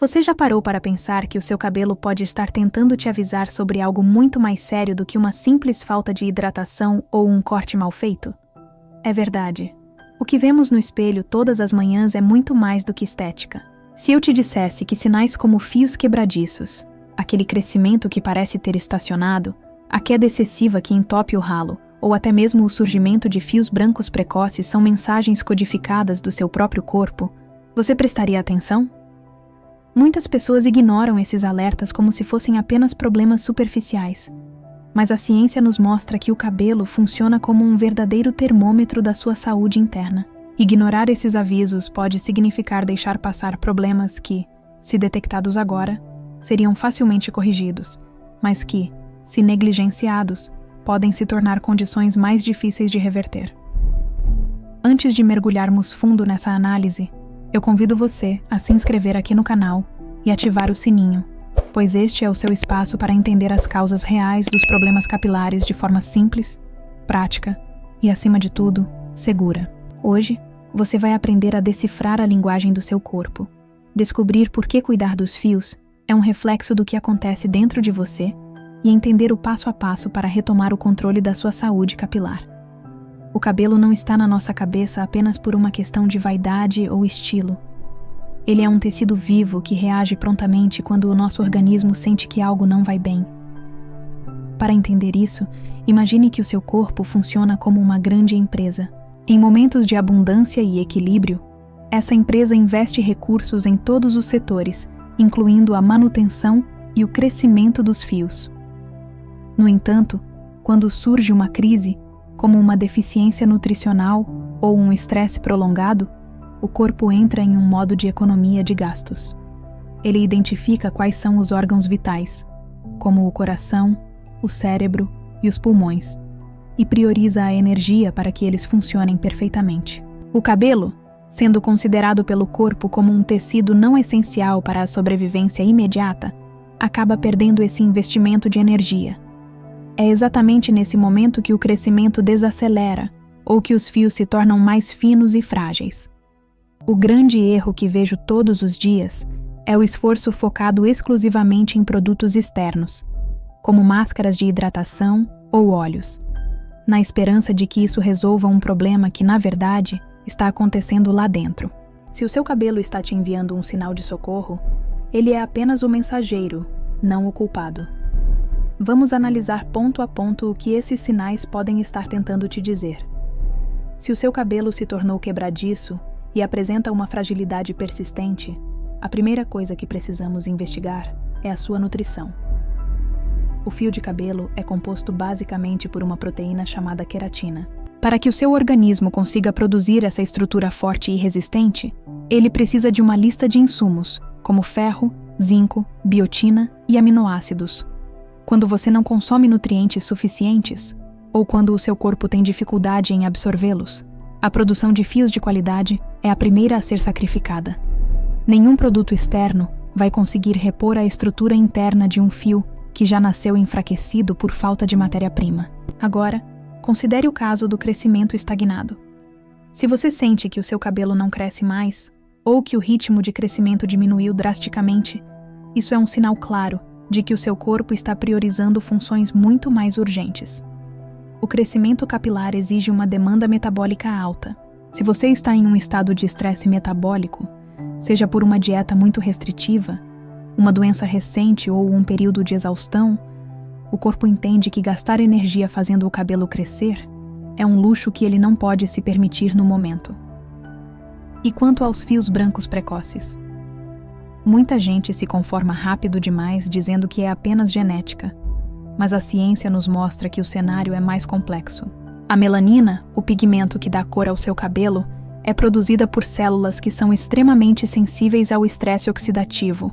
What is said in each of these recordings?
Você já parou para pensar que o seu cabelo pode estar tentando te avisar sobre algo muito mais sério do que uma simples falta de hidratação ou um corte mal feito? É verdade. O que vemos no espelho todas as manhãs é muito mais do que estética. Se eu te dissesse que sinais como fios quebradiços, aquele crescimento que parece ter estacionado, a queda excessiva que entope o ralo, ou até mesmo o surgimento de fios brancos precoces são mensagens codificadas do seu próprio corpo, você prestaria atenção? Muitas pessoas ignoram esses alertas como se fossem apenas problemas superficiais. Mas a ciência nos mostra que o cabelo funciona como um verdadeiro termômetro da sua saúde interna. Ignorar esses avisos pode significar deixar passar problemas que, se detectados agora, seriam facilmente corrigidos, mas que, se negligenciados, podem se tornar condições mais difíceis de reverter. Antes de mergulharmos fundo nessa análise, eu convido você a se inscrever aqui no canal e ativar o sininho, pois este é o seu espaço para entender as causas reais dos problemas capilares de forma simples, prática e, acima de tudo, segura. Hoje, você vai aprender a decifrar a linguagem do seu corpo, descobrir por que cuidar dos fios é um reflexo do que acontece dentro de você e entender o passo a passo para retomar o controle da sua saúde capilar. O cabelo não está na nossa cabeça apenas por uma questão de vaidade ou estilo. Ele é um tecido vivo que reage prontamente quando o nosso organismo sente que algo não vai bem. Para entender isso, imagine que o seu corpo funciona como uma grande empresa. Em momentos de abundância e equilíbrio, essa empresa investe recursos em todos os setores, incluindo a manutenção e o crescimento dos fios. No entanto, quando surge uma crise, como uma deficiência nutricional ou um estresse prolongado, o corpo entra em um modo de economia de gastos. Ele identifica quais são os órgãos vitais, como o coração, o cérebro e os pulmões, e prioriza a energia para que eles funcionem perfeitamente. O cabelo, sendo considerado pelo corpo como um tecido não essencial para a sobrevivência imediata, acaba perdendo esse investimento de energia. É exatamente nesse momento que o crescimento desacelera ou que os fios se tornam mais finos e frágeis. O grande erro que vejo todos os dias é o esforço focado exclusivamente em produtos externos, como máscaras de hidratação ou óleos, na esperança de que isso resolva um problema que, na verdade, está acontecendo lá dentro. Se o seu cabelo está te enviando um sinal de socorro, ele é apenas o mensageiro, não o culpado. Vamos analisar ponto a ponto o que esses sinais podem estar tentando te dizer. Se o seu cabelo se tornou quebradiço e apresenta uma fragilidade persistente, a primeira coisa que precisamos investigar é a sua nutrição. O fio de cabelo é composto basicamente por uma proteína chamada queratina. Para que o seu organismo consiga produzir essa estrutura forte e resistente, ele precisa de uma lista de insumos, como ferro, zinco, biotina e aminoácidos. Quando você não consome nutrientes suficientes, ou quando o seu corpo tem dificuldade em absorvê-los, a produção de fios de qualidade é a primeira a ser sacrificada. Nenhum produto externo vai conseguir repor a estrutura interna de um fio que já nasceu enfraquecido por falta de matéria-prima. Agora, considere o caso do crescimento estagnado. Se você sente que o seu cabelo não cresce mais, ou que o ritmo de crescimento diminuiu drasticamente, isso é um sinal claro de que o seu corpo está priorizando funções muito mais urgentes. O crescimento capilar exige uma demanda metabólica alta. Se você está em um estado de estresse metabólico, seja por uma dieta muito restritiva, uma doença recente ou um período de exaustão, o corpo entende que gastar energia fazendo o cabelo crescer é um luxo que ele não pode se permitir no momento. E quanto aos fios brancos precoces? Muita gente se conforma rápido demais dizendo que é apenas genética, mas a ciência nos mostra que o cenário é mais complexo. A melanina, o pigmento que dá cor ao seu cabelo, é produzida por células que são extremamente sensíveis ao estresse oxidativo.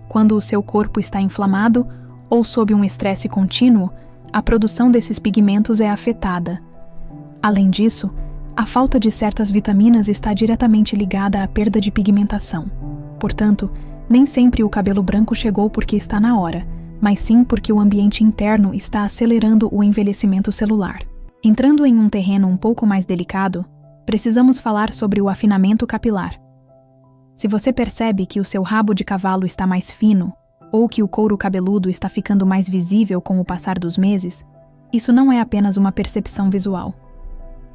Quando o seu corpo está inflamado ou sob um estresse contínuo, a produção desses pigmentos é afetada. Além disso, a falta de certas vitaminas está diretamente ligada à perda de pigmentação. Portanto, nem sempre o cabelo branco chegou porque está na hora, mas sim porque o ambiente interno está acelerando o envelhecimento celular. Entrando em um terreno um pouco mais delicado, precisamos falar sobre o afinamento capilar. Se você percebe que o seu rabo de cavalo está mais fino, ou que o couro cabeludo está ficando mais visível com o passar dos meses, isso não é apenas uma percepção visual.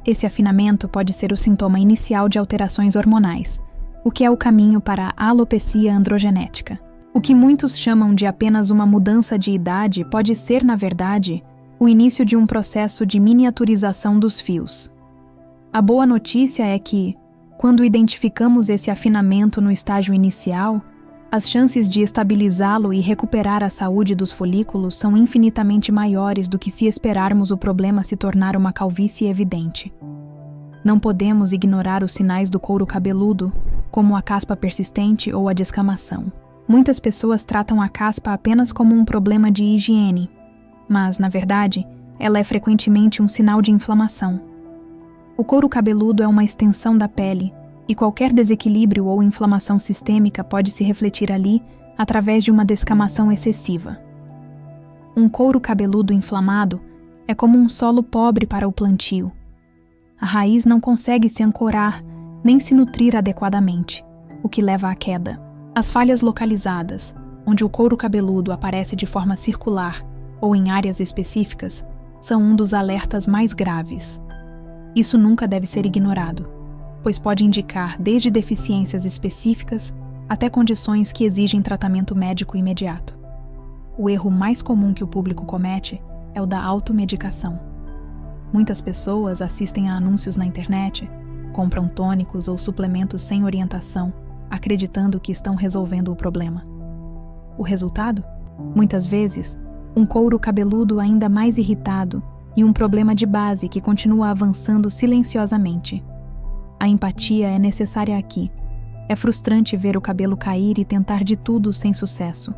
Esse afinamento pode ser o sintoma inicial de alterações hormonais, o que é o caminho para a alopecia androgenética. O que muitos chamam de apenas uma mudança de idade pode ser, na verdade, o início de um processo de miniaturização dos fios. A boa notícia é que, quando identificamos esse afinamento no estágio inicial, as chances de estabilizá-lo e recuperar a saúde dos folículos são infinitamente maiores do que se esperarmos o problema se tornar uma calvície evidente. Não podemos ignorar os sinais do couro cabeludo, como a caspa persistente ou a descamação. Muitas pessoas tratam a caspa apenas como um problema de higiene, mas, na verdade, ela é frequentemente um sinal de inflamação. O couro cabeludo é uma extensão da pele, e qualquer desequilíbrio ou inflamação sistêmica pode se refletir ali através de uma descamação excessiva. Um couro cabeludo inflamado é como um solo pobre para o plantio. A raiz não consegue se ancorar nem se nutrir adequadamente, o que leva à queda. As falhas localizadas, onde o couro cabeludo aparece de forma circular ou em áreas específicas, são um dos alertas mais graves. Isso nunca deve ser ignorado, pois pode indicar desde deficiências específicas até condições que exigem tratamento médico imediato. O erro mais comum que o público comete é o da automedicação. Muitas pessoas assistem a anúncios na internet, compram tônicos ou suplementos sem orientação, acreditando que estão resolvendo o problema. O resultado? Muitas vezes, um couro cabeludo ainda mais irritado e um problema de base que continua avançando silenciosamente. A empatia é necessária aqui. É frustrante ver o cabelo cair e tentar de tudo sem sucesso.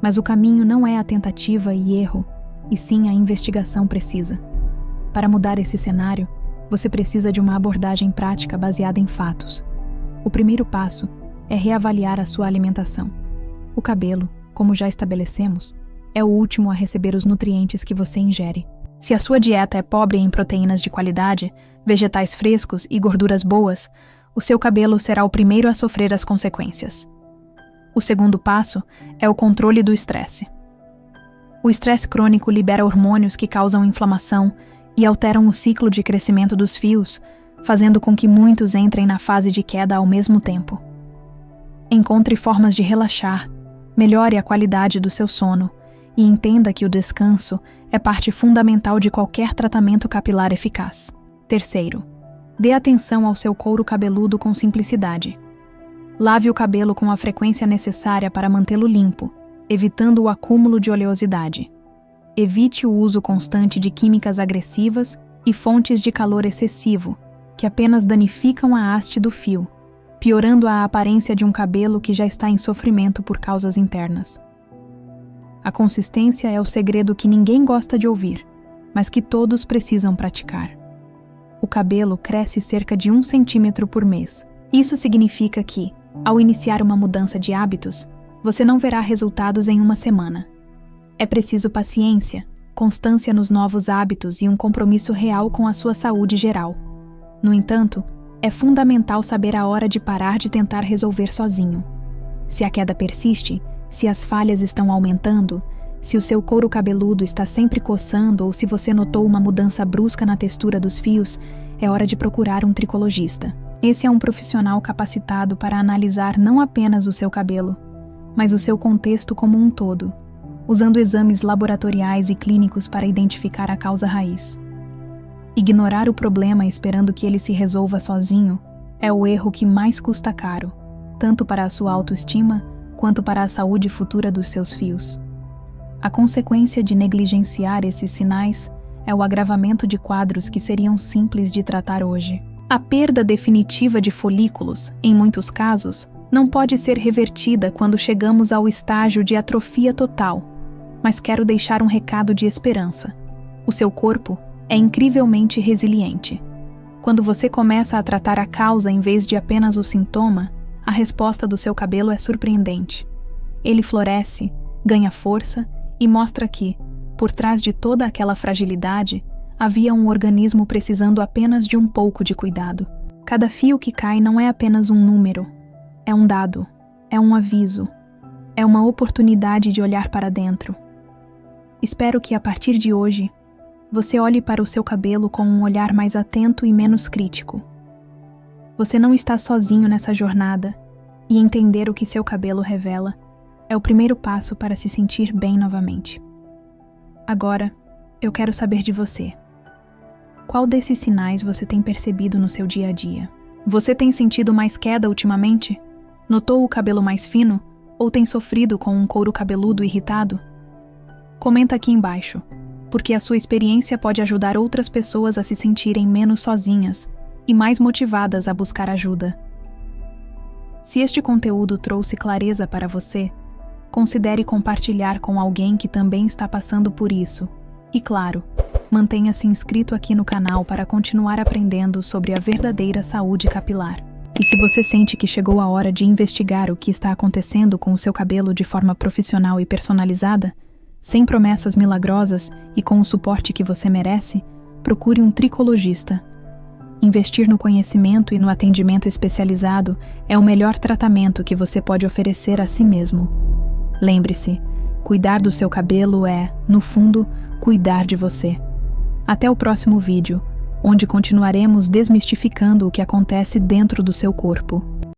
Mas o caminho não é a tentativa e erro, e sim a investigação precisa. Para mudar esse cenário, você precisa de uma abordagem prática baseada em fatos. O primeiro passo é reavaliar a sua alimentação. O cabelo, como já estabelecemos, é o último a receber os nutrientes que você ingere. Se a sua dieta é pobre em proteínas de qualidade, vegetais frescos e gorduras boas, o seu cabelo será o primeiro a sofrer as consequências. O segundo passo é o controle do estresse. O estresse crônico libera hormônios que causam inflamação e alteram o ciclo de crescimento dos fios, fazendo com que muitos entrem na fase de queda ao mesmo tempo. Encontre formas de relaxar, melhore a qualidade do seu sono e entenda que o descanso é parte fundamental de qualquer tratamento capilar eficaz. Terceiro, dê atenção ao seu couro cabeludo com simplicidade. Lave o cabelo com a frequência necessária para mantê-lo limpo, evitando o acúmulo de oleosidade. Evite o uso constante de químicas agressivas e fontes de calor excessivo, que apenas danificam a haste do fio, piorando a aparência de um cabelo que já está em sofrimento por causas internas. A consistência é o segredo que ninguém gosta de ouvir, mas que todos precisam praticar. O cabelo cresce cerca de 1 centímetro por mês. Isso significa que, ao iniciar uma mudança de hábitos, você não verá resultados em uma semana. É preciso paciência, constância nos novos hábitos e um compromisso real com a sua saúde geral. No entanto, é fundamental saber a hora de parar de tentar resolver sozinho. Se a queda persiste, se as falhas estão aumentando, se o seu couro cabeludo está sempre coçando ou se você notou uma mudança brusca na textura dos fios, é hora de procurar um tricologista. Esse é um profissional capacitado para analisar não apenas o seu cabelo, mas o seu contexto como um todo, usando exames laboratoriais e clínicos para identificar a causa raiz. Ignorar o problema esperando que ele se resolva sozinho é o erro que mais custa caro, tanto para a sua autoestima quanto para a saúde futura dos seus fios. A consequência de negligenciar esses sinais é o agravamento de quadros que seriam simples de tratar hoje. A perda definitiva de folículos, em muitos casos, não pode ser revertida quando chegamos ao estágio de atrofia total, mas quero deixar um recado de esperança. O seu corpo é incrivelmente resiliente. Quando você começa a tratar a causa em vez de apenas o sintoma, a resposta do seu cabelo é surpreendente. Ele floresce, ganha força e mostra que, por trás de toda aquela fragilidade, havia um organismo precisando apenas de um pouco de cuidado. Cada fio que cai não é apenas um número. É um dado, é um aviso, é uma oportunidade de olhar para dentro. Espero que a partir de hoje, você olhe para o seu cabelo com um olhar mais atento e menos crítico. Você não está sozinho nessa jornada, e entender o que seu cabelo revela é o primeiro passo para se sentir bem novamente. Agora, eu quero saber de você. Qual desses sinais você tem percebido no seu dia a dia? Você tem sentido mais queda ultimamente? Notou o cabelo mais fino? Ou tem sofrido com um couro cabeludo irritado? Comenta aqui embaixo, porque a sua experiência pode ajudar outras pessoas a se sentirem menos sozinhas e mais motivadas a buscar ajuda. Se este conteúdo trouxe clareza para você, considere compartilhar com alguém que também está passando por isso. E claro, mantenha-se inscrito aqui no canal para continuar aprendendo sobre a verdadeira saúde capilar. E se você sente que chegou a hora de investigar o que está acontecendo com o seu cabelo de forma profissional e personalizada, sem promessas milagrosas e com o suporte que você merece, procure um tricologista. Investir no conhecimento e no atendimento especializado é o melhor tratamento que você pode oferecer a si mesmo. Lembre-se, cuidar do seu cabelo é, no fundo, cuidar de você. Até o próximo vídeo, onde continuaremos desmistificando o que acontece dentro do seu corpo.